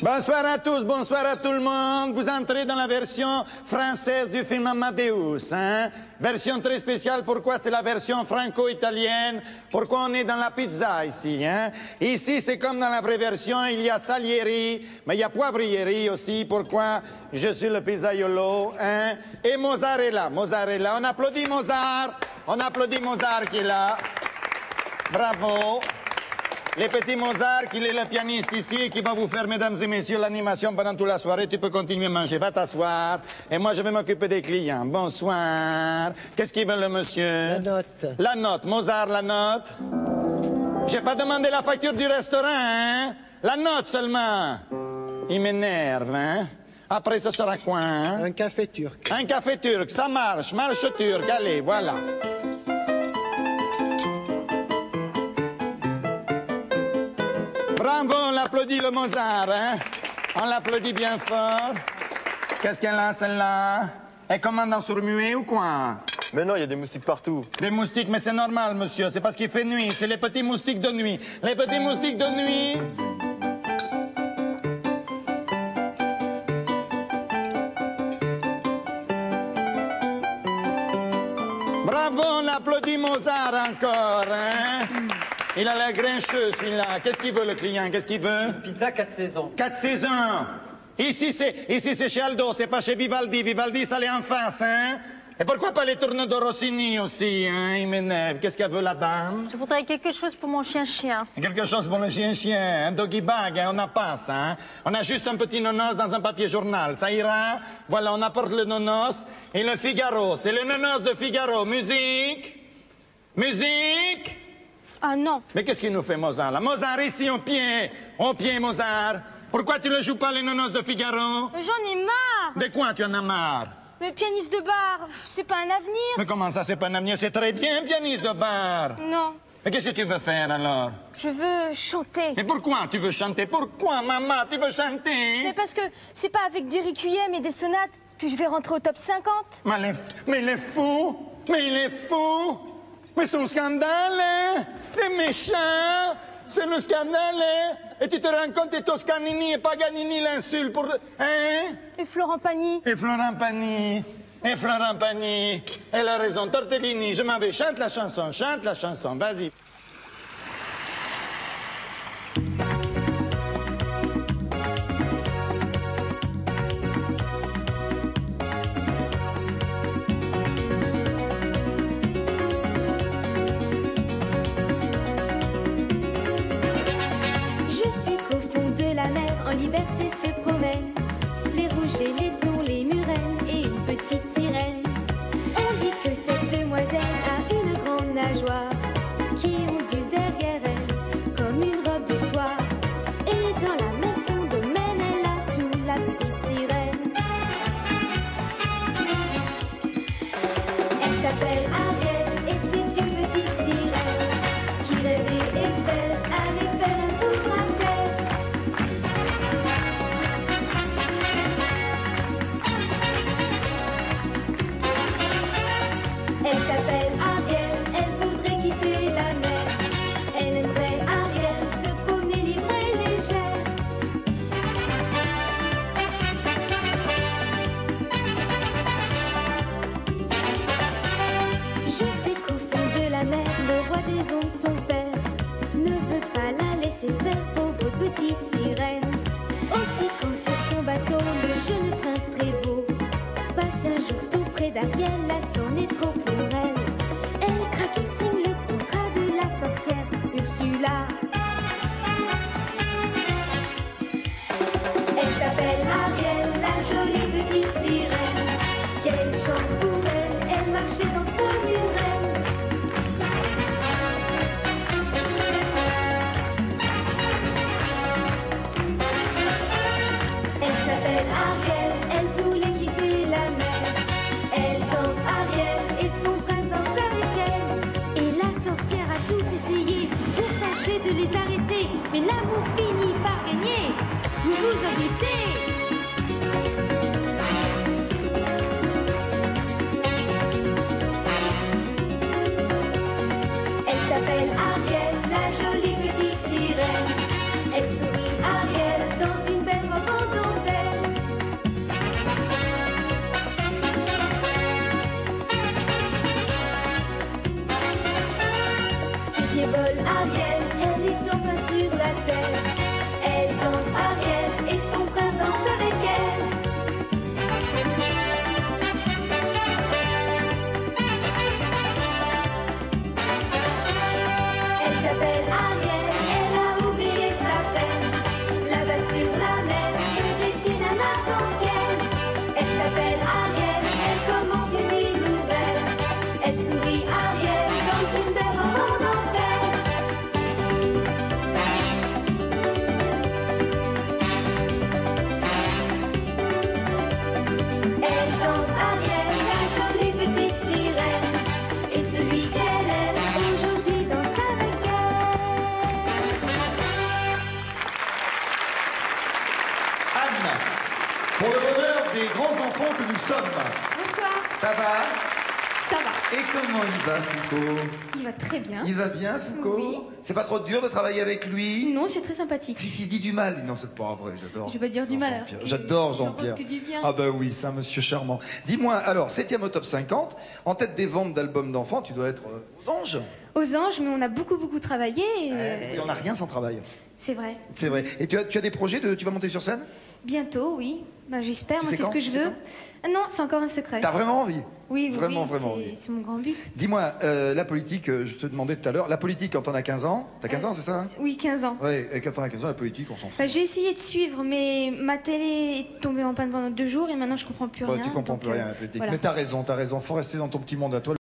Bonsoir à tous, bonsoir à tout le monde. Vous entrez dans la version française du film Amadeus, hein? Version très spéciale. Pourquoi c'est la version franco-italienne? Pourquoi on est dans la pizza ici, hein? Ici, c'est comme dans la vraie version, il y a Salieri, mais il y a Poivrieri aussi. Pourquoi je suis le pizzaiolo, hein? Et Mozart est là, Mozart est là. On applaudit Mozart. On applaudit Mozart qui est là. Bravo. Les petits Mozart, qui est le pianiste ici et qui va vous faire, mesdames et messieurs, l'animation pendant toute la soirée. Tu peux continuer à manger. Va t'asseoir. Et moi, je vais m'occuper des clients. Bonsoir. Qu'est-ce qu'il veut, le monsieur? La note. La note. Mozart, la note. J'ai pas demandé la facture du restaurant, hein? La note seulement. Il m'énerve, hein? Après, ce sera quoi, hein? Un café turc. Un café turc. Ça marche. Marche turc. Allez, voilà. Bravo, on l'applaudit le Mozart, hein? On l'applaudit bien fort. Qu'est-ce qu'elle a, celle-là? Elle commande en sourd-muet ou quoi? Mais non, il y a des moustiques partout. Des moustiques, mais c'est normal, monsieur. C'est parce qu'il fait nuit. C'est les petits moustiques de nuit. Les petits moustiques de nuit. Bravo, on applaudit Mozart encore, hein? Il a l'air grincheux, celui-là. Qu'est-ce qu'il veut, le client? Qu'est-ce qu'il veut? Pizza 4 saisons. 4 saisons. Ici, c'est chez Aldo, c'est pas chez Vivaldi. Vivaldi, ça l'est en face, hein? Et pourquoi pas les tournées de Rossini aussi, hein? Il m'énerve. Qu'est-ce qu'elle veut, la dame? Je voudrais quelque chose pour mon chien-chien. Quelque chose pour le chien-chien, un doggy bag, hein? On n'a pas ça, hein? On a juste un petit nonos dans un papier journal. Ça ira? Voilà, on apporte le nonos et le Figaro. C'est le nonos de Figaro. Musique? Musique? Ah non. Mais qu'est-ce qu'il nous fait, Mozart, là? Mozart, ici, au pied, Mozart. Pourquoi tu ne joues pas les nonos de Figaro? J'en ai marre. De quoi tu en as marre? Mais pianiste de bar, c'est pas un avenir. Mais comment ça, c'est pas un avenir? C'est très bien, pianiste de bar. Non. Mais qu'est-ce que tu veux faire, alors? Je veux chanter. Mais pourquoi tu veux chanter? Pourquoi, maman, tu veux chanter? Mais parce que c'est pas avec des requiem et des sonates que je vais rentrer au top 50. Mais il est fou! Mais il est fou! Mais c'est un scandale, hein? T'es méchant! C'est le scandale, hein? Et tu te rends compte que Toscanini et Paganini l'insultent pour... Hein? Et Florent Pagny. Et Florent Pagny. Et Florent Pagny. Elle a raison. Tortellini, je m'en vais. Chante la chanson, vas-y. En liberté se promènent les rouges et les thons, les murènes et une petite sirène. On dit que cette demoiselle a une grande nageoire qui ondule derrière elle comme une robe du soir. Et dans la maison domaine, elle a tout, la petite sirène. Elle s'appelle Ariel et c'est une petite sirène qui rêve et espère aller faire un tour à terre. Elle s'appelle Ariel, elle voudrait quitter la mer. Elle aimerait, Ariel, se promener libre et légère. Je sais qu'au fond de la mer, le roi des ondes, son père, ne veut pas la laisser faire, pauvre petite sirène. Aussi quand sur son bateau, le jeune prince très beau passe un jour tout près d'Ariel, là c'en est trop pour elle. Elle craque et signe le contrat de la sorcière Ursula. Elle s'appelle Ariel, la jolie petite sirène. Quelle chance pour elle, elle marchait dans ce comme une reine. Elle s'appelle Ariel, elle voulait quitter la mer. Elle danse Ariel et son prince danse avec elle. Et la sorcière a tout essayé pour tâcher de les arrêter. Mais l'amour finit par gagner. Vous vous en doutez. Elle s'appelle Ariel, la jolie petite sirène. Elle sourit les grands enfants que nous sommes. Bonsoir. Ça va? Ça va. Et comment il va, Foucault? Il va très bien. Il va bien, Foucault? Oui. C'est pas trop dur de travailler avec lui? Non, c'est très sympathique. Si, dis du mal. Non, c'est pas vrai, j'adore. Je vais pas dire du mal. Jean-Pierre. J'adore J'en Jean-Pierre. pense que du bien. Ah bah oui, c'est un monsieur charmant. Dis-moi, alors, 7e au top 50, en tête des ventes d'albums d'enfants, tu dois être aux anges. Aux anges, mais on a beaucoup travaillé. Et on n'a rien sans travail. C'est vrai. C'est vrai. Et tu as des projets tu vas monter sur scène? Bientôt, oui. Ben, j'espère, Tu moi sais c'est ce quand que je Tu sais veux. quand Ah non, c'est encore un secret. T'as vraiment envie? Oui, Vraiment, oui, vraiment c'est- envie. c'est mon grand but. Dis-moi, la politique, je te demandais tout à l'heure, la politique quand on a 15 ans, t'as 15 ans, c'est ça hein? Oui, 15 ans. Ouais, et quand on a 15 ans, la politique, on s'en fout. Enfin, j'ai essayé de suivre, mais ma télé est tombée en panne pendant 2 jours et maintenant je comprends plus Ouais, rien. tu comprends donc, plus rien à la politique. voilà. Mais t'as raison, faut rester dans ton petit monde à toi.